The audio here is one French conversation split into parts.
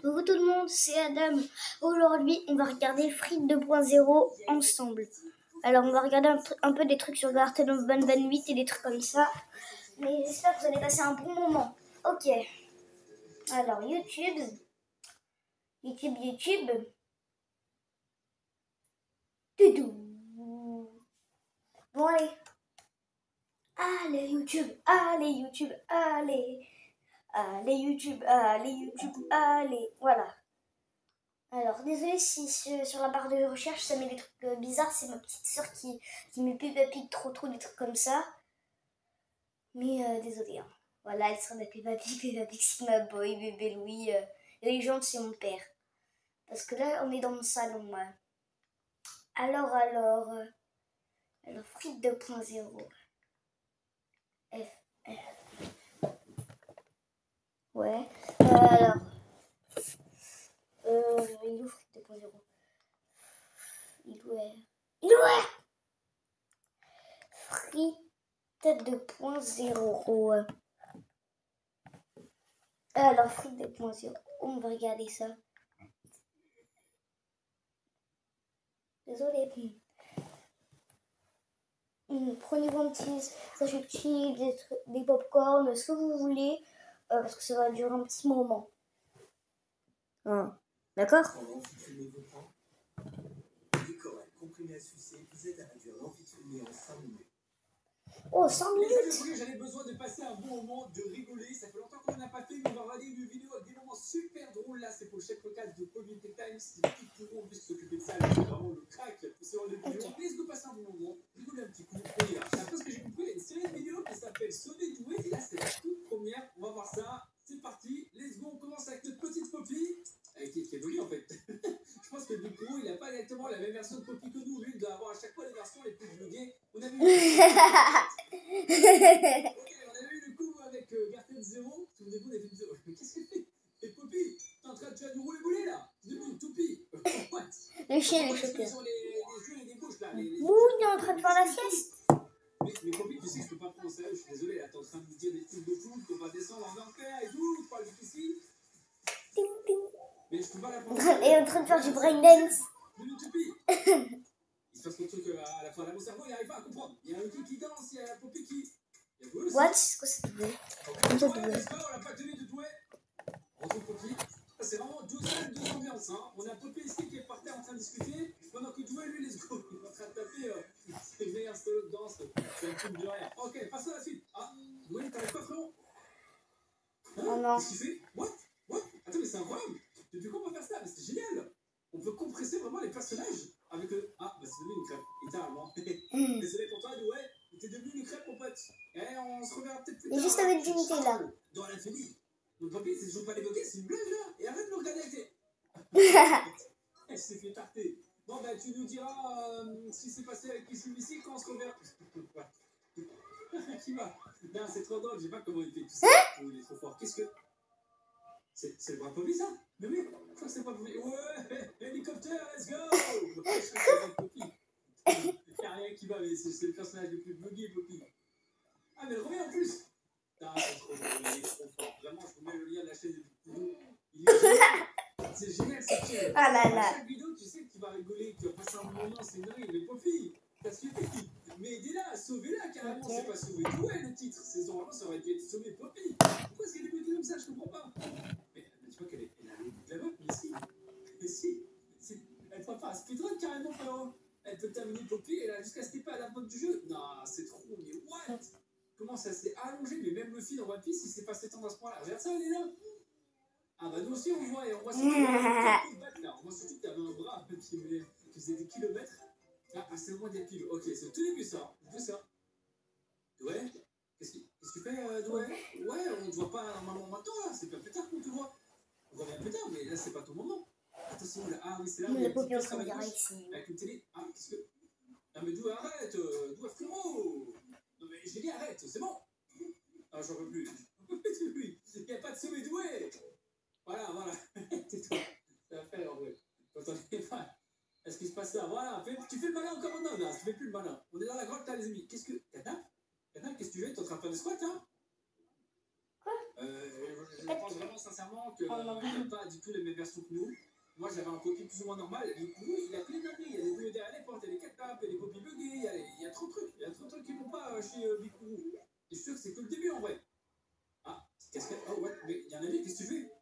Bonjour tout le monde, c'est Adam. Aujourd'hui, on va regarder Frites 2.0 ensemble. Alors, on va regarder un peu des trucs sur Garten of Banban 8 et des trucs comme ça. Mais j'espère que vous allez passer un bon moment. Ok. Alors, YouTube. Doudou. Bon, allez. Allez, YouTube. Allez, YouTube. Allez. Allez, YouTube. Allez, YouTube. Allez. Voilà. Alors, désolé si sur la barre de recherche ça met des trucs bizarres, c'est ma petite soeur qui met Peppa Pig trop des trucs comme ça. Mais désolé. Hein. Voilà, elle sera ma Peppa Pig, Sigma Boy, Bébé Louis. Les gens, c'est mon père. Parce que là, on est dans mon salon, moi. Alors, Frites 2.0. Ouais. Alors. Il est où Frites 2.0? Il est Frites 2.0. Alors, Frites 2.0. On va regarder ça. Désolé. Prenez-vous un petit sachet de chips, des pop-corn, ce que vous voulez, parce que ça va durer un petit moment. D'accord? Oh, 100 minutes! J'avais besoin de passer un bon moment, de rigoler. Ça fait longtemps qu'on n'a pas fait, mais on va regarder une vidéo avec des moments super drôles. Là, c'est pour le chef podcast de Covid Times. C'est une petite tour, en plus, s'occuper de ça. C'est vraiment le crack pour ce genre de vidéo. Laisse-nous passer un bon moment, rigoler un petit coup. Et après ce que j'ai compris, il y a une série de vidéos qui s'appelle Sauver Doué. Et là, c'est la toute première. On va voir ça. C'est parti. Let's go. On commence avec notre petite Poppy. Qui est jolie en fait. Je pense que du coup, il n'a pas exactement la même version de Poppy que nous. Lui, il doit avoir à chaque fois les versions les plus bloguées. On avait eu le coup avec Garten 0. Souvenez-vous des films 0. Mais qu'est-ce qu'elle fait? Et Poppy, tu vas nous rouler boulet là? C'est devenu une toupie. Le chien, il est choqué. Les yeux et des bouches là. Ouh, il est en train de faire la sieste. Mais Poppy, tu sais que je peux pas prendre ça. Je suis désolé, là, t'es en train de me dire des trucs de fou, qu'on va descendre en enfer et tout. Tu parles difficile. Mais je peux pas la prendre. Il est en train de faire du braindance. Une toupie. Il se passe le truc à la fois là, mon cerveau, il n'arrive pas à comprendre. Il y a un truc qui danse, il y a la Poppy qui. What? C'est quoi cette douée? Comme ça, douée. On n'a pas tenu de douée. On retrouve Poppy. C'est vraiment deux salles, deux ambiances. Hein. On a Poppy ici qui est par terre en train de discuter. Pendant que Doué, lui, let's go. Il est en train de taper ses meilleurs solos de danse. C'est un truc de rien. Ok, passons à la suite. Ah, Doué, t'arrives pas, frérot? Hein? Oh non. Qu'est-ce qu'il fait? What? Attends, mais c'est incroyable. Depuis quand on peut faire ça? Mais c'est génial. On peut compresser vraiment les personnages. Avec le. Ah, bah c'est devenu une crêpe, littéralement. Désolé pour toi, Doué. T'es devenu une crêpe, mon pote. Et on se reverra peut-être plus tard. Il est juste avec du Nutella. Dans l'infini. Donc, Poppy, c'est toujours pas les bloquer, c'est une blague là. Et arrête de me regarder avec tes. Elle s'est fait tarter. Bon, bah, tu nous diras ce qui s'est passé avec Kissing ici quand on se reverra. Qui va? Non, c'est trop drôle, je sais pas comment il fait tout ça. Il est trop fort. Qu'est-ce que. C'est le bras Poppy, ça? Mais oui, je crois que c'est pas Poppy. Ouais, hélicoptère, let's go! Je crois que c'est pas Poppy. Il n'y a rien qui va, mais c'est le personnage le plus bugué, Poppy. Ah, mais elle revient en plus! Ah, c'est trop drôle, il est trop fort. Vraiment, je vous mets le lien de la chaîne de Poupou. Il est génial! C'est génial, c'est chill. Ah là là. À chaque vidéo, tu sais que tu vas rigoler, que tu vas passer un bon moment, c'est une dingue. Mais Poppy, t'as suivi. Mais aidez-la, sauvez-la carrément, c'est pas sauver Doué le titre. Normalement, ça aurait dû être sauver Poppy. Pourquoi est-ce qu'elle est bloquée comme ça? Je comprends pas. Mais tu vois qu'elle a le bout de la meuf, mais si. Elle peut faire un speedrun carrément, frérot. Elle peut terminer Poppy et elle a jusqu'à stepper à la fin du jeu. Non, c'est trop, mais what? Comment ça s'est allongé? Mais même le fil en One Piece, il s'est pas s'étendre à ce point-là. Regarde ça, elle est là. Ah bah nous aussi on voit, et on voit surtout que t'avais un bras qui faisait des kilomètres. Ah, c'est le moins des piles. Ok, c'est au tout début ça. On fait ça. Ouais. Qu'est-ce que tu fais, Doué? Ouais, on te voit pas normalement maintenant là. C'est pas plus tard qu'on te voit. On voit bien plus tard, mais là c'est pas ton moment. Attention là. Ah oui, c'est là. Le Poppy en train de dire ici. Avec une télé. Ah, qu'est-ce que. Ah, mais Doué, arrête. Doué, frérot. Non, mais j'ai dit arrête, c'est bon. Ah, j'en peux plus. Il n'y a pas de sauver Doué. Voilà. Tais-toi. Ça va faire en vrai. Est-ce qu'il se passe là? Voilà. Tu fais le malin encore maintenant, là. Tu fais plus le malin. On est dans la grotte là, les amis. Qu'est-ce que. Katnap, qu'est-ce que tu fais? T'es en train de faire des squats, hein? Quoi? Je pense vraiment sincèrement apprend qu'il n'a pas du tout les mêmes versions que nous. Moi, j'avais un Poppy plus ou moins normal. Et du coup, il a plein d'ennemis. Il y a des bouées derrière les portes, il y a des catapes, il y a des Poppy buggés. Il y a trop de trucs. Il y a trop de trucs qui vont pas chez Big Kourou. Et je suis sûr que c'est que le début en vrai. Ah, qu'est-ce que. Oh, ouais, mais il y a un ami, qu'est-ce que tu fais?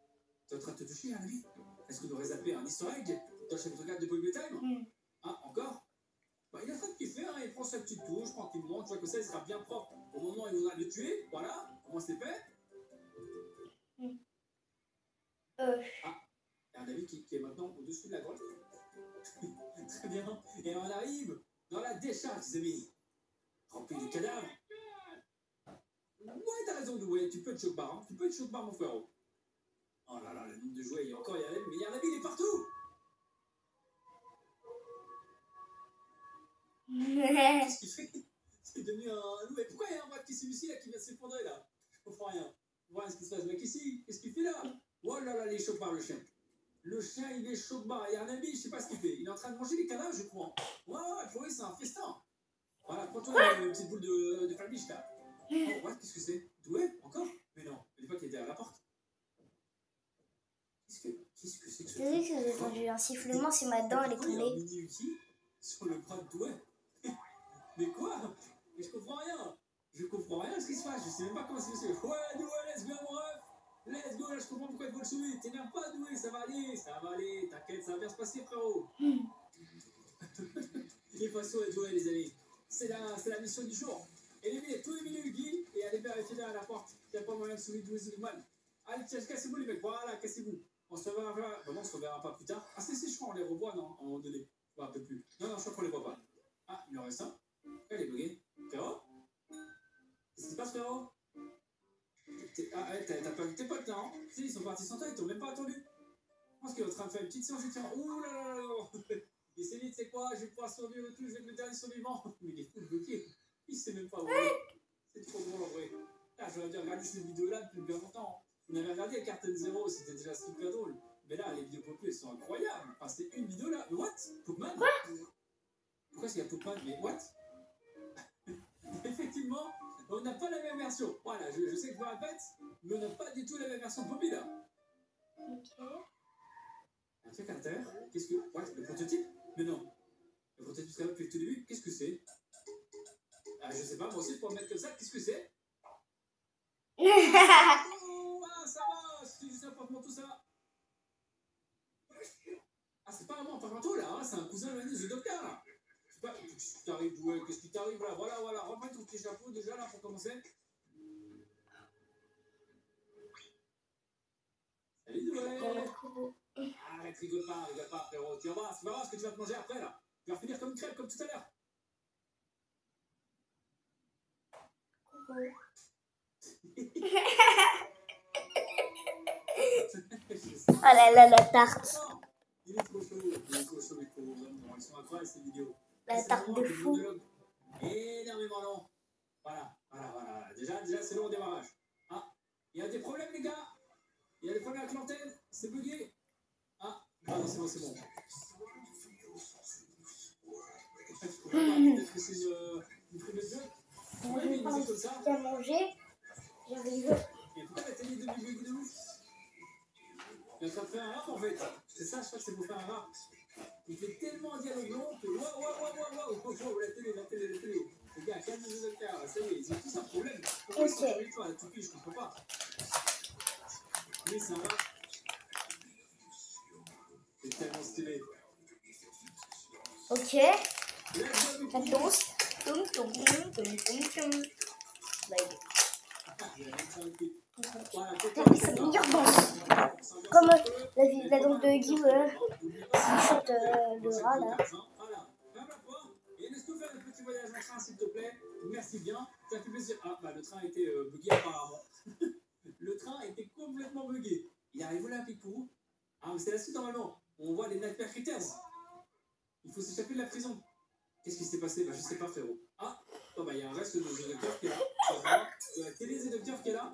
T'es en train de te toucher, un ami? Est-ce qu'on aurait zappé un easter egg dans le chapitre 4 de Poppy Time? Ah, encore? Bah, il est en train de kiffer, hein, il prend sa petite touche tranquillement, tu vois que ça, il sera bien propre. Au moment où il voudra le tuer, voilà, au moins c'est fait. Ah, il y a un ami qui est maintenant au-dessus de la grotte. Très bien, et on arrive dans la décharge, des amis. Rempli de cadavres. Ouais, t'as raison, Doué, tu peux être choc-bar, hein. Tu peux être choc-bar, mon frérot. Oh là là, le nombre de jouets, il y a encore, il y a un ami, mais il y a un ami, il est partout. Qu'est-ce qu'il fait? C'est devenu un loup. Et pourquoi il y a un rat qui s'est ici là qui vient s'effondrer là? Je comprends rien. Voilà ce qui se passe. Mec ici, qu'est-ce qu'il fait là? Oh là là, il est choc-bar le chien. Le chien il est choc-bar. Il y a un ami, je sais pas ce qu'il fait. Il est en train de manger les cadavres, je crois. Ouais, pour lui c'est un festin. Voilà, prends-toi une petite boule de falbiche là. Oh, ouais, qu'est-ce que c'est? Doué? Encore? Mais non, il n'est pas qu'il est derrière la porte. Qu'est-ce que c'est que ce Désolé que j'ai entendu un sifflement, c'est ma dent, elle est il y a un tombée. mini-outil sur le bras de Doué. Mais quoi? Mais je comprends rien. Je comprends rien à ce qui se passe. Je sais même pas comment c'est possible. Ouais, Doué, let's go, mon ref. Let's go, là, je comprends pourquoi il faut le sauver. T'énerve pas, Doué, ça va aller. T'inquiète, ça va bien se passer, frérot. Il faut sauver Doué, les amis. C'est la mission du jour. Éliminer tous les mini-Ugi et aller vérifier derrière la porte. Il n'y a pas moyen de sauver Doué Zilman. Allez, tiens, cassez-vous, les mecs. Voilà, cassez-vous. On se reverra. Bon, on se reverra pas plus tard. Ah, si, je crois, on les revoit, non, à un moment donné. Je me rappelle plus. Non, je crois qu'on les voit pas. Ah, il en reste un. Elle est buguée. Frérot? Qu'est-ce qui se passe, frérot? Ah, ouais, t'as pas vu tes potes là, hein? Si, ils sont partis sans toi, ils t'ont même pas attendu. Je pense qu'il est en train de faire une petite séance de tir. Ouh là là là. Il s'est dit, tu sais quoi, je vais pouvoir survivre et tout, je vais être le dernier survivant. Mais il est fou, bloqué. Il sait même pas où. C'est trop drôle en vrai. Là, j'aurais dû regarder cette vidéo-là depuis bien longtemps. On avait regardé Carton Zero, c'était déjà super drôle. Mais là, les vidéos Poppy, elles sont incroyables. Enfin, c'est une vidéo là. Mais what? Pokémon? Pourquoi est-ce qu'il y a Pokémon? Mais what? Effectivement, on n'a pas la même version. Voilà, je sais que je me répète, mais on n'a pas du tout la même version de Poppy là. Ok. Un truc à l'intérieur. Qu'est-ce que. What? Le prototype? Mais non. Le prototype serait là depuis le tout début. Qu'est-ce que c'est? Ah, je sais pas, moi aussi, je peux me mettre comme ça. Qu'est-ce que c'est? Oh, ah, ça va! C'est juste un porte-manteau, ça va. Ah, c'est pas un porte-manteau là, hein, c'est un cousin de The Doctor là. Je sais pas, qu'est-ce qui t'arrive, ouais, qu'est-ce qui t'arrive là? Voilà, remets ton petit chapeau déjà là pour commencer. Salut, ouais! Arrête, rigole pas, frérot. Tu vas voir, c'est pas grave ce que tu vas te manger après là. Tu vas finir comme une crêpe comme tout à l'heure. Oh là là, la tarte. Il est trop chaud, vraiment. Ils sont incroyables ces vidéos. La tarte de fou. Énormément long. Voilà. Déjà c'est long au démarrage. Ah, il y a des problèmes, les gars. Il y a des problèmes avec l'antenne. C'est bugué. Ah, non, c'est bon. Je comprends pas. Peut-être que c'est une prime de jeu. Moi, je vais prendre un petit truc à manger. J'arrive. Et pourquoi la télé de bugué de ouf? Il est en train de faire un rap en fait. C'est ça, je crois que c'est pour faire un rap. Il fait tellement un dialogue long que waouh, la télé. Les gars, calmez-vous de faire, ça y est, ils ont tous un problème. Pourquoi ils sont sur les toits à tout je comprends pas. Oui, c'est un rap. C'est tellement stylé. Ok. Ça danse. Tom. C'est la meilleure danse. Comme la danse de Guy qui chante le rat là. Et est-ce que vous faites un petit voyage en train, s'il te plaît? Merci bien, ça fait plaisir. Ah, bah le train était bugué apparemment. Le train était complètement bugué. Il arrive là, Picou. Ah, mais c'est la suite normalement. On voit les Nightmare Critters. Il faut s'échapper de la prison. Qu'est-ce qui s'est passé? Bah je sais pas, frérot. Ah, oh, bah il y a un reste de The Doctor qui est là. De la télé The Doctor qui est là.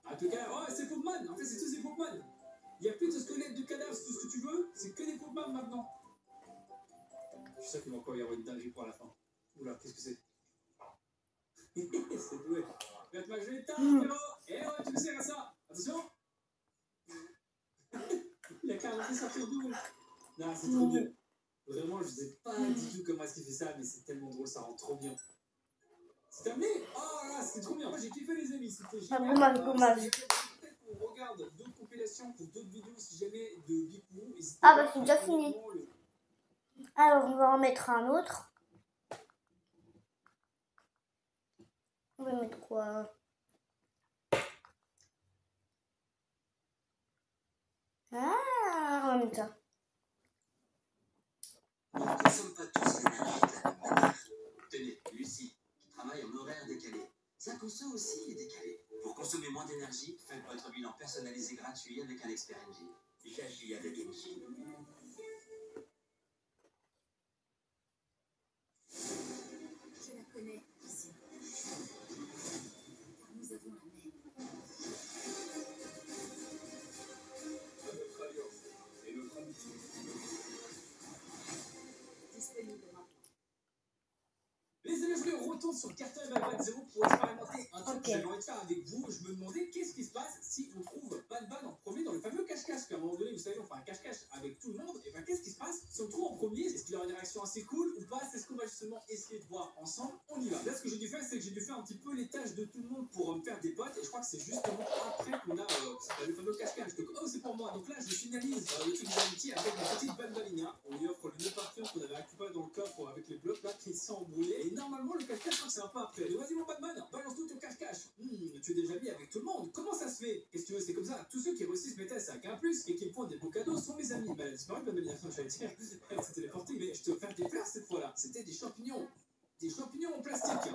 En tout cas, oh, c'est Pokémon. En fait, c'est tous des Pokémon. Il n'y a plus de squelettes, de cadavres, tout ce que tu veux. C'est que des Pokémon maintenant. Je suis sûr qu'il va encore y avoir une dinguerie pour la fin. Oula, qu'est-ce que c'est? C'est doué. Regarde ma jeu est tard, frérot. Et ouais, tu me sers à ça. Attention. Il a carrément fait sortir d'où? Non, c'est trop bien. Vraiment, je sais pas du tout comment est-ce qu'il fait ça, mais c'est tellement drôle, ça rend trop bien. C'est terminé? Oh là, c'était trop bien. Moi, j'ai kiffé, les amis. C'était génial. Gommage. Peut-être qu'on regarde d'autres compilations pour d'autres vidéos, si jamais, de Bipou. Ah bah, c'est déjà fini. Alors, on va en mettre un autre. On va mettre quoi? Ah, on va mettre ça. Nous ne sommes pas tous l'énergie de la même manière. Tenez, Lucie, qui travaille en horaire décalé. Sa conso aussi est décalée. Pour consommer moins d'énergie, faites votre bilan personnalisé gratuit avec un expert NJ. J'agis avec NJ. Je la connais, Lucie. Car nous avons la même. Notre alliance et notre amitié. Disponible maintenant. Les amis, je retourne sur Carton Bad 0 pour expérimenter un truc que j'avais envie de faire avec vous. Je me demandais qu'est-ce qui se passe si on trouve Bad en premier dans le fameux cache-cache. Qu'à un moment donné, vous savez, on fait un cache-cache avec tout le monde. Et ben, qu'est-ce qui se passe si on le trouve en premier? Est-ce qu'il y aura une réaction assez cool ou pas? C'est ce qu'on va justement essayer de voir ensemble. On y va. Là, ce que j'ai dû faire, c'est que j'ai dû faire un petit peu les tâches de tout le monde pour me faire des potes. Et je crois que c'est justement après qu'on a le fameux cache-cache. Donc, oh, c'est pour moi. Donc là, je finalise le truc d'amitié avec ma petite Balbalina. On lui offre le nœud papillon qu'on avait récupéré dans le coffre avec les blocs là qui s'est embrouillé. Et normalement, le cache-cache, je crois que c'est un peu après. Mais vas-y, mon Batman, balance tout ton cache-cache. Tu es déjà mis avec tout le monde. Comment ça se fait? Qu'est-ce que tu veux? C'est comme ça. Tous ceux qui réussissent mes tests avec un plus et qui me font des beaux cadeaux sont mes amis. Bah, elle a disparu, Balbalina. J'allais dire, elle s'est téléportée. Mais je te fais des fleurs cette fois-là. C'était des champignons. Des champignons en plastique.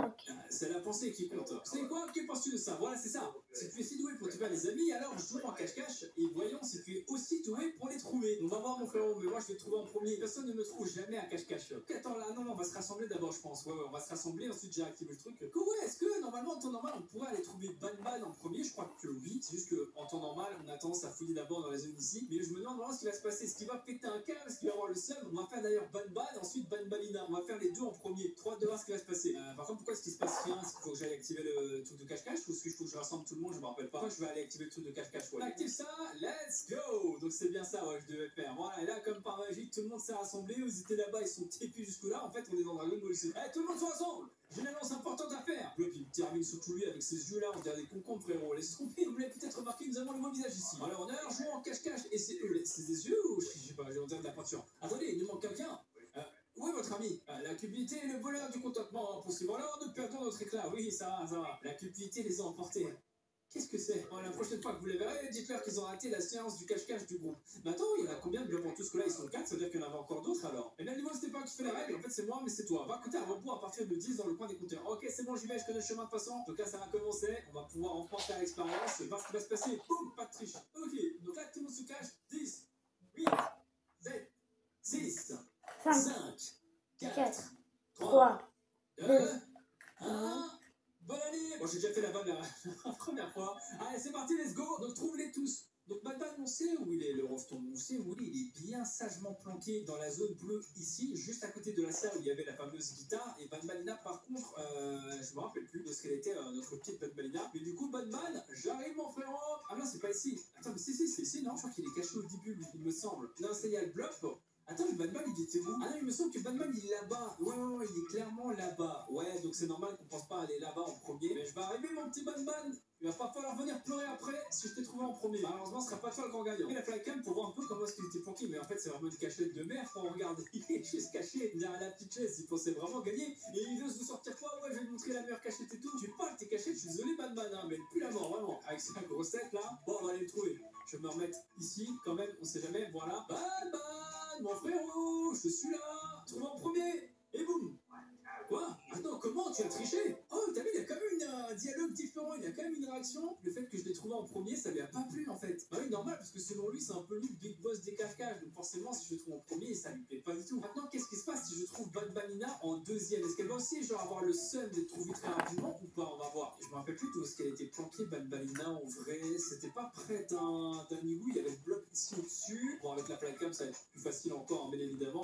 C'est la pensée qui compte. C'est quoi? Que penses-tu de ça? Voilà, c'est ça. Si tu es si doué pour te faire des amis, alors joue en cache-cache et voyons si tu es aussi doué pour les trouver. On va voir, mon frérot, mais moi je vais te trouver en premier. Personne ne me trouve jamais à cache-cache. Attends, là, non, on va se rassembler d'abord, je pense. Ouais, on va se rassembler, ensuite j'ai activé le truc. Ouais, est-ce que normalement, en temps normal, on pourrait aller trouver Batman en premier? Je crois que oui. C'est juste qu'en temps normal, on a tendance à fouiller d'abord dans la zone ici. Mais je me demande vraiment ce qui va se passer. Est-ce qu'il va péter un câble? Est-ce qu'il va avoir le seum? On va faire d'ailleurs Batman, ensuite Balbalina. On va faire les deux en premier. 3, 2, 1, ce qui va se passer. Par contre, pourquoi est-ce qu'il se passe rien? Est-ce qu'il faut que j'aille activer le truc de cache-cache ou est-ce qu'il faut que je rassemble tout le monde? Je me rappelle pas. Moi, je vais aller activer le truc de cache-cache. Ouais. Active ça, let's go! Donc, c'est bien ça, ouais, je devais faire. Voilà, et là, comme par magie, tout le monde s'est rassemblé. Ils étaient là-bas, ils sont tépus jusque-là. En fait, on est dans Dragon Ball ici. Tout le monde se rassemble! J'ai une annonce importante à faire! Puis il termine surtout lui avec ses yeux là, on dirait des concombres, frérot. Laissez tomber, vous l'avez peut-être remarqué, nous avons le même visage ici. Alors, on a un joueur en cache-cache et c'est eux. C'est des yeux ou je sais pas, j'ai en dire de la peinture. Attendez, il nous manque quelqu'un. Où est votre ami? La cupidité et le bonheur du contentement. Pour ces voleurs, nous perdons notre éclat. Oui, ça va, ça va. La cupidité les a emportés. Qu'est-ce que c'est? La prochaine fois que vous les verrez, dites-leur qu'ils ont raté la séance du cache-cache du groupe. Mais attends, il y en a combien de blocs en tout? Que là, ils sont 4, ça veut dire qu'il y en avait encore d'autres alors. Et bien, niveau, c'était pas que tu fais la règle, en fait, c'est moi, mais c'est toi. Va compter un rebours à partir de 10 dans le coin des compteurs. Ok, c'est bon, j'y vais, je connais le chemin de toute façon. Donc là, ça va commencer. On va pouvoir enfin faire l'expérience, voir ce qui va se passer. Boum, pas de triche. Ok, donc là, tout le monde se cache. 10, 8, 7, 6, 5. 4, 3, 2, 1. Bonne année! Bon, j'ai déjà fait la vanne la première fois. Allez, c'est parti, let's go! Donc, trouve-les tous. Donc, Batman, on sait où il est, le rofton. On sait où il est. Il est bien sagement planqué dans la zone bleue ici, juste à côté de la salle où il y avait la fameuse guitare. Et Batmanina, par contre, je me rappelle plus de ce qu'elle était, notre petite Batmanina. Mais du coup, Batman, j'arrive, mon frérot! Ah non, c'est pas ici. Attends, mais si, c'est ici, non? Je crois qu'il est caché au début, il me semble. Non, c'est il y a le bluff. Attends, mais Batman, il était où? Ah non, il me semble que Batman, il est là-bas. Ouais, il est clairement là-bas. Ouais, donc c'est normal qu'on pense pas aller là-bas en premier. Mais je vais arriver, mon petit Batman. Il va pas falloir venir pleurer après si je t'ai trouvé en premier. Malheureusement, ce sera pas toi le grand gagnant. Il a fait la cam pour voir un peu comment est-ce qu'il était planqué. Mais en fait, c'est vraiment une cachette de merde quand on regarde. Il est juste caché derrière la petite chaise. Il pensait vraiment gagner. Et il veut se sortir quoi? Ouais, je vais te montrer la meilleure cachette et tout. Tu parles, t'es caché. Je suis désolé, Batman, hein, mais plus la mort, vraiment. Avec sa grosse tête là. Bon, on va aller le trouver. Je vais me remettre ici quand même. On sait jamais. Voilà. Batman! Mon frérot, je suis là. Trouve en premier. Et boum. Quoi? Attends, comment? Tu as triché? Oh, t'as vu, il y a quand même un dialogue différent, il y a quand même une réaction. Le fait que je l'ai trouvé en premier, ça lui a pas plu en fait. Bah oui, normal, parce que selon lui, c'est un peu lui le big boss des cache-cache. Donc forcément, si je le trouve en premier, ça lui plaît pas du tout. Maintenant, qu'est-ce qui se passe si je trouve Batmanina en deuxième? Est-ce qu'elle va aussi genre avoir le seum d'être trouvée très rapidement ou pas? On va voir. Je me rappelle plus où est-ce qu'elle était planquée, Batmanina en vrai. C'était pas près d'un niveau, il y avait le bloc ici au-dessus. Bon, avec la flacam, ça va être plus facile encore, bien évidemment.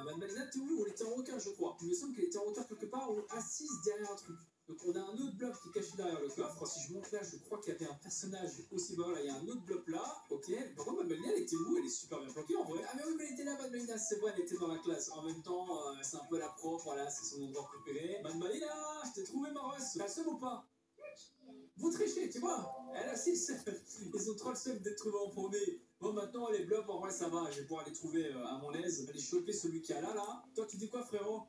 Batmanina, t'es où? Elle était en hauteur, je crois. Il me semble qu'elle était en hauteur quelque part ou assise derrière un truc. Donc on a un autre bloc qui est caché derrière le coffre. Si je monte là, je crois qu'il y avait un personnage aussi. Bah voilà, il y a un autre bloc là. Ok. Par contre, Madeleine, elle était où? Elle est super bien planquée en vrai. Ah mais oui, mais elle était là, Madeleine, c'est vrai, elle était dans la classe. En même temps, c'est un peu la prof, voilà, c'est son endroit préféré. Madeleine, je t'ai trouvé ma Ross. T'as le seum ou pas? Vous trichez, tu vois. Elle a 6. Ils ont trop le seum d'être trouvés en premier. Bon, maintenant, les blocs, en vrai, ça va. Je vais pouvoir les trouver à mon aise. Aller choper celui qui a là. Toi, tu dis quoi, frérot?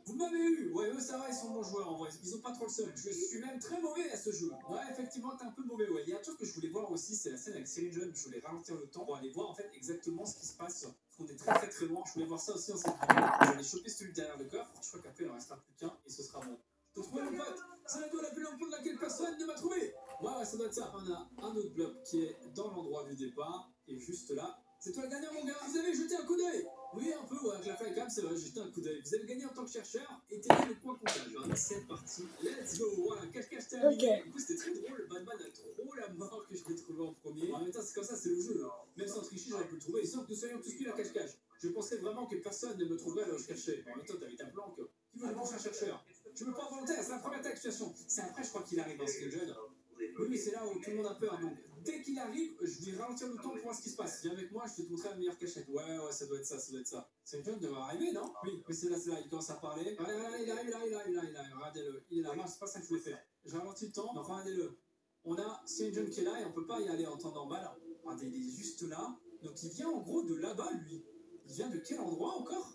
Vous m'avez eu. Ouais, eux, ça va, ils sont bons joueurs, en vrai. Ils ont pas trop le seum. Je suis même très mauvais à ce jeu. Ouais, effectivement, t'es un peu mauvais, ouais. Il y a un truc que je voulais voir aussi, c'est la scène avec Cyril John. Je voulais ralentir le temps pour aller voir, en fait, exactement ce qui se passe. Parce qu'on est très loin. Je voulais voir ça aussi en cette vidéo. Je vais aller choper celui derrière le coffre. Je crois qu'après, il en restera plus qu'un et ce sera bon. T'as trouvé mon pote? C'est la la plus ampoule de laquelle personne ne m'a trouvé. Ouais, ça doit être ça. On a un autre bloc qui est dans l'endroit du départ et juste là. C'est toi le gagnant, mon gars. Vous avez jeté un coup d'œil? Oui, un peu, ouais. Avec la Falcam, c'est vrai, j'ai jeté un coup d'œil. Vous avez gagné en tant que chercheur et t'es le point comptable. C'est parti. Let's go. Voilà, cache-cache terminé. Du coup, c'était très drôle. Batman a trop la mort que je l'ai trouvé en premier. En même temps, c'est comme ça, c'est le jeu. Même sans tricher, j'aurais pu le trouver. Et sans que nous soyons tous cuits la cache-cache. Je pensais vraiment que personne ne me trouverait là où je cachais. En même temps, t'avais ta planque. Qui veut le prochain chercheur? Je me prends volontaire, c'est la première situation. C'est après, je crois qu'il arrive dans ce jeune. Oui, mais c'est là où tout le monde a peur. Donc, dès qu'il arrive, je vais ralentir le temps pour voir ce qui se passe. Viens avec moi, je vais te montrer la meilleure cachette. Ouais, ça doit être ça, ça doit être ça. C'est une jeune devrait arriver, non? Oui, mais c'est là, il commence à parler. Allez, il arrive, regardez-le. Il est là, non, c'est pas ça que je voulais faire. J'ai ralenti le temps, mais regardez-le. On a John qui est là et on peut pas y aller en temps normal. Regardez, il est juste là. Donc, il vient en gros de là-bas, lui. Il vient de quel endroit encore?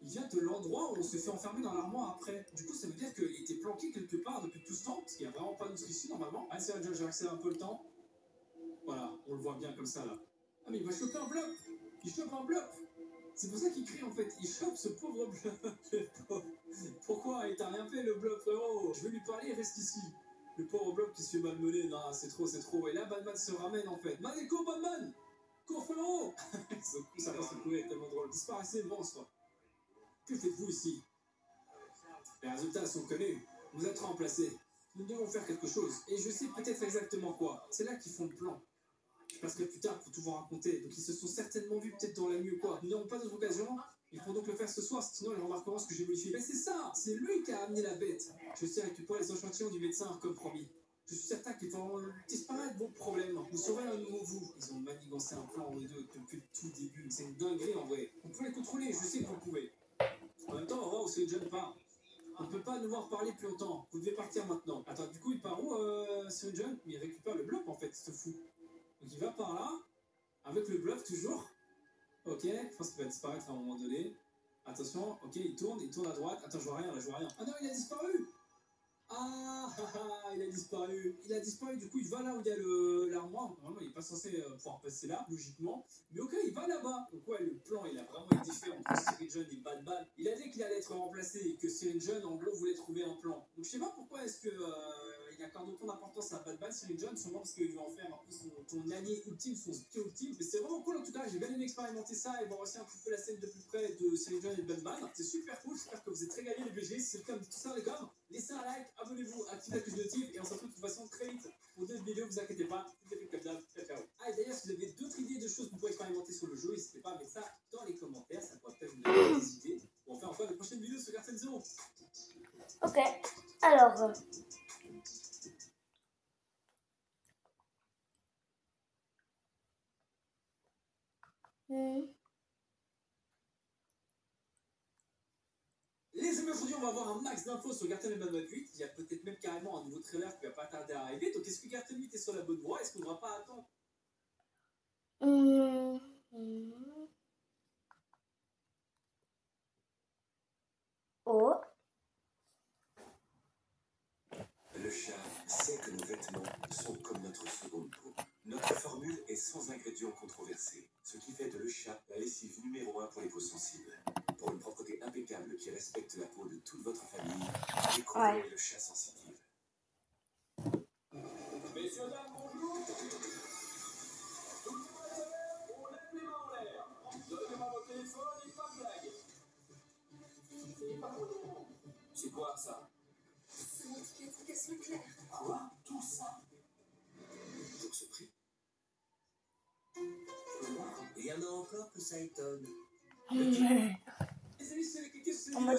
Il vient de l'endroit où on se fait enfermer dans l'armoire après. Du coup, ça veut dire qu'il était planqué quelque part depuis tout ce temps, parce qu'il n'y a vraiment pas d'autre issue normalement. Ah, c'est vrai, j'ai accéléré un peu le temps. Voilà, on le voit bien comme ça là. Ah, mais il va choper un bloc. Il chope un bloc. C'est pour ça qu'il crie en fait. Il chope ce pauvre bloc. Pourquoi? Il t'a rien fait le bloc, frérot. Je vais lui parler, il reste ici. Le pauvre bloc qui se fait malmener. Non, c'est trop. Et là, Batman se ramène en fait. Allez, cours, Batman. Cours, frérot. Ça va se courir, tellement drôle. Disparaissez, monstre. Que faites-vous ici? Les résultats sont connus. Vous êtes remplacés. Nous devons faire quelque chose. Et je sais peut-être exactement quoi. C'est là qu'ils font le plan. Je passerai plus tard pour tout vous raconter. Donc ils se sont certainement vus peut-être dans la nuit ou quoi. Nous n'avons pas d'autre occasion. Il faut donc le faire ce soir, sinon ils remarqueront ce que j'ai modifié. Mais c'est ça. C'est lui qui a amené la bête. Je sais récupérer les échantillons du médecin comme promis. Je suis certain qu'ils feront disparaître vos problèmes. Vous saurez un nouveau vous. Ils ont manigancé un plan en deux depuis le tout début. C'est une dinguerie en vrai. Vous pouvez les contrôler. Je sais que vous pouvez. En même temps, on va voir où c'est John part. On ne peut pas nous voir parler plus longtemps. Vous devez partir maintenant. Attends, du coup, il part où, Sir John? Il récupère le bloc, en fait, ce fou. Donc, il va par là, avec le bloc, toujours. Ok, je pense qu'il va disparaître à un moment donné. Attention, ok, il tourne à droite. Attends, je vois rien, là, je vois rien. Ah non, il a disparu! Il a disparu, du coup, il va là où il y a l'armoire. Normalement, il n'est pas censé pouvoir passer là, logiquement. Mais ok, il va là-bas. Donc, ouais, le plan, il a vraiment été fait entre Cyril John et Batman. Il a dit qu'il allait être remplacé et que Cyril John, en gros, voulait trouver un plan. Donc, je sais pas pourquoi est-ce que il accorde autant d'importance à Batman, Cyril John, sûrement parce qu'il veut en faire un peu son allié ultime, son spion ultime. Mais c'est vraiment cool, en tout cas, j'ai bien aimé expérimenter ça et voir aussi un petit peu la scène de plus près de Cyril John et de Batman. C'est super cool, j'espère que vous êtes régalés les BG. Si c'est le cas, tout ça, les gars, laissez un like, abonnez-vous, activez la cloche de notif et on se retrouve de toute façon très vite pour d'autres vidéos, vous inquiétez pas, tout est fait comme d'hab, ciao. Ah, et d'ailleurs, si vous avez d'autres idées de choses que vous pouvez expérimenter sur le jeu, n'hésitez pas à mettre ça dans les commentaires, ça pourrait peut-être vous donner des idées pour en faire encore de prochaines vidéos sur Garten Zero. Ok, alors. Les amis, aujourd'hui on va avoir un max d'infos sur Garten Batman 8. Il y a peut-être même carrément un nouveau trailer qui va pas tarder à arriver. Donc est-ce que Garten 8 est sur la bonne voie? Est-ce qu'on ne va pas attendre? Oh. Le chat sait que nos vêtements sont comme notre seconde peau. Notre formule est sans ingrédients controversés, ce qui fait de Le Chat la lessive numéro 1 pour les peaux sensibles. Pour une propreté impeccable qui respecte la peau de toute votre famille, découvrez Le Chat sensitive. Messieurs, dames, bonjour. On lève les mains en l'air. Donnez-moi votre téléphone et pas de blague. C'est quoi ça? C'est mon ticket d'application claire. Quoi? Tout ça? Pour ce prix, Il y en a encore que ça étonne. Les amis, salut, c'est les kékés, c'est En mode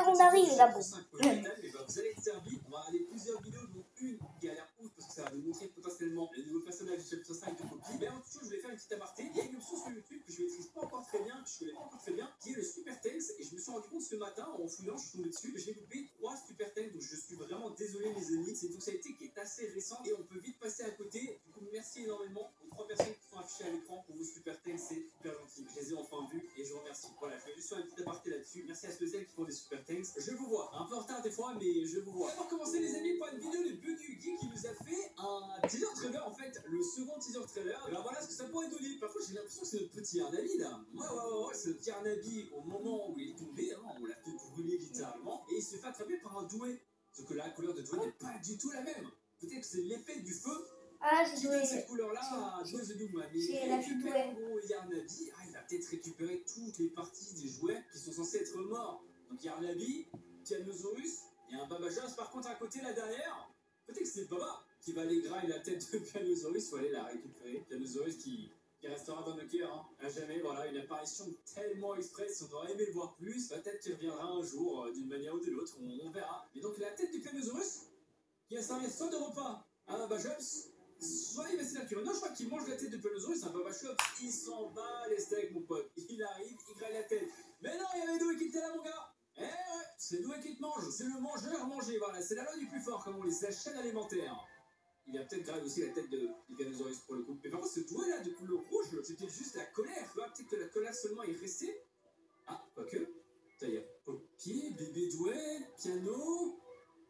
on arrive là-bas. Vous allez être servi. On va aller plusieurs vidéos, dont une qui a l'air ouf parce que ça va vous montrer potentiellement les nouveaux personnages du chapitre 5 de Poppy. Mais en tout cas, je voulais faire une petite aparté. Il y a une option sur YouTube que je maîtrise pas encore très bien, que je connais pas encore très bien, qui est le Super Thanks. Et je me suis rendu compte ce matin en fouillant, je suis tombé dessus, que j'ai loupé 3 Super Thanks. Donc je suis vraiment désolé, les amis. C'est une fonctionnalité qui est assez récente et on peut vite passer à côté. Du coup, merci énormément aux 3 personnes qui sont affichées à l'écran pour vos Super Thanks. C'est super gentil. Je les ai enfin vus et je vous remercie. Voilà, je vais juste faire une petite aparté là-dessus. Merci à ceux et celles qui font des Super Thanks. Je vous vois. Un peu en retard des fois, mais je vous vois. On va commencer, les amis, par une vidéo de Buddy qui nous a fait un teaser trailer. En fait, le second teaser trailer. Et ben voilà ce que ça pourrait donner. Par contre, j'ai l'impression que c'est notre petit Arnabi là. Ouais, c'est notre petit Arnabi au moment où il est tombé. Hein, on l'a fait brûler littéralement. Et il se fait attraper par un doué. Sauf que la couleur de doué n'est pas du tout la même. Peut-être que c'est l'épée du feu. Ah, j'ai Qui donne joué. cette couleur-là à Joe the Dougman. C'est la fille douée. En gros, Yarnabi, il va peut-être récupérer toutes les parties des jouets qui sont censés être morts. Donc Yarnabi, Tyrannosaurus, il y a un Baba Joss. Par contre, à côté, là derrière, peut-être que c'est Baba qui va aller grailler la tête de Tyrannosaurus. Il faut aller la récupérer. Tyrannosaurus qui restera dans nos cœurs, hein, à jamais. Voilà, une apparition tellement express, on aurait aimé le voir plus. Peut-être qu'il reviendra un jour, d'une manière ou de l'autre, on verra. Et donc, la tête du Tyrannosaurus, qui a servi soit de repas à Baba Joss, soit il va s'évacuer. Non, je crois qu'il mange la tête de Tyrannosaurus, c'est un Baba Shop. Il s'en bat les steaks, mon pote. Il arrive, il graille la tête. Mais non, il y avait Doué qui était là, mon gars. Eh ouais, c'est Doué qui te mange. C'est le mangeur mangé, voilà. C'est la loi du plus fort, comme on les la chaîne alimentaire. Il a peut-être graillé aussi la tête de Tyrannosaurus pour le coup. Mais par contre, ce Doué là, de couleur rouge, c'était juste la colère. Tu vois, peut-être que la colère seulement est restée. Ah, quoique. Il y a Poppy, bébé Doué, piano.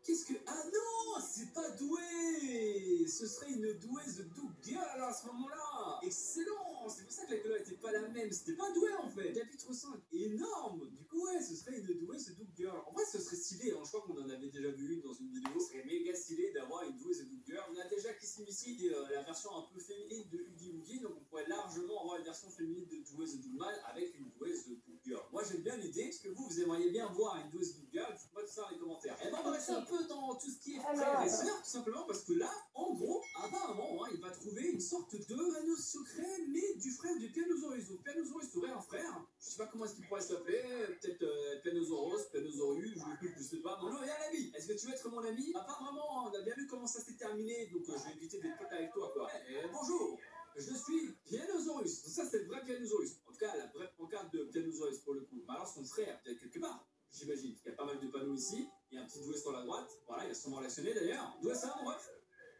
Qu'est-ce que... Ah non, c'est pas Doué. Ce serait une douaise de Doug Girl alors à ce moment-là. Excellent. C'est pour ça que la couleur était pas la même. C'était pas Doué en fait. Chapitre 5, énorme. Du coup, ouais, ce serait une douaise de Doug Girl. En vrai, ce serait stylé. Hein. Je crois qu'on en avait déjà vu une dans une vidéo. Ce serait méga stylé d'avoir une douaise de Doug Girl. On a déjà Kissimissy, la version un peu féminine de Huggy Wuggy. Donc on pourrait largement avoir une version féminine de douaise de Dougman avec une douaise de Doug Girl. Moi, j'aime bien l'idée. Est-ce que vous aimeriez bien voir une douaise de Doug Girl? Dites-moi tout ça dans les commentaires. Et ben, on va rester un peu dans tout ce qui est frère et sœur, tout simplement parce que là, en gros, apparemment, hein, il va trouver une sorte de anneau secret, mais du frère du Tyrannosaurus. Donc, Tyrannosaurus aurait un frère, je sais pas comment est-ce qu'il pourrait s'appeler, peut-être Tyrannosaurus, Tyrannosaurus, je sais pas. Mon nom est un ami. Est-ce que tu veux être mon ami? Apparemment, on a bien vu comment ça s'est terminé, donc je vais éviter d'être pote avec toi, quoi. Bonjour, je suis Tyrannosaurus. Donc, ça, c'est le vrai Tyrannosaurus. En tout cas, la vraie pancarte de Tyrannosaurus pour le coup. Mais alors, son frère, peut-être quelque part. J'imagine. Il y a pas mal de panneaux ici. Il y a un petit doué sur la droite. Voilà, il a sûrement réactionné d'ailleurs. Doué, ça, mon ref?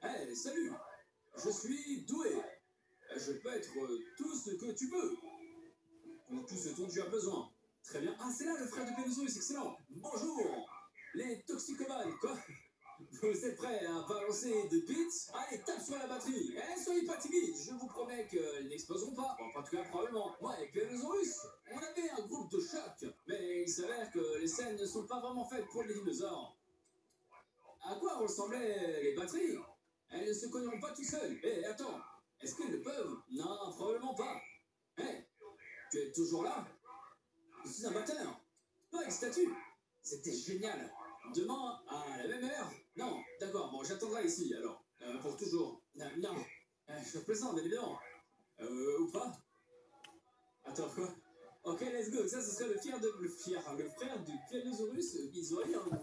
Eh, salut. Je suis doué. Je peux être tout ce que tu veux. Ou tout ce dont tu as besoin. Très bien. Ah, c'est là le frère de Tyrannosaurus, excellent. Bonjour, les toxicomanes, quoi. Vous êtes prêts à balancer des beats? Allez, tape sur la batterie. Eh, soyez pas timides, je vous promets qu'elles n'exploseront pas. Bon, en tout cas, probablement. Moi et Tyrannosaurus, on avait un groupe de choc. Mais il s'avère que les scènes ne sont pas vraiment faites pour les dinosaures. À quoi ressemblaient les batteries? Elles ne se cogneront pas tout seules. Eh, attends, est-ce qu'elles le peuvent? Non, probablement pas. Eh, tu es toujours là? Je suis un batteur, pas une statue. C'était génial. Demain, à la même heure? Non, d'accord, bon, j'attendrai ici, alors. Pour toujours. Non, je plaisante, bien évidemment. Ou pas? Attends, quoi? Ok, let's go. Ça, ce serait le frère du Tyrannosaurus. Ils auraient un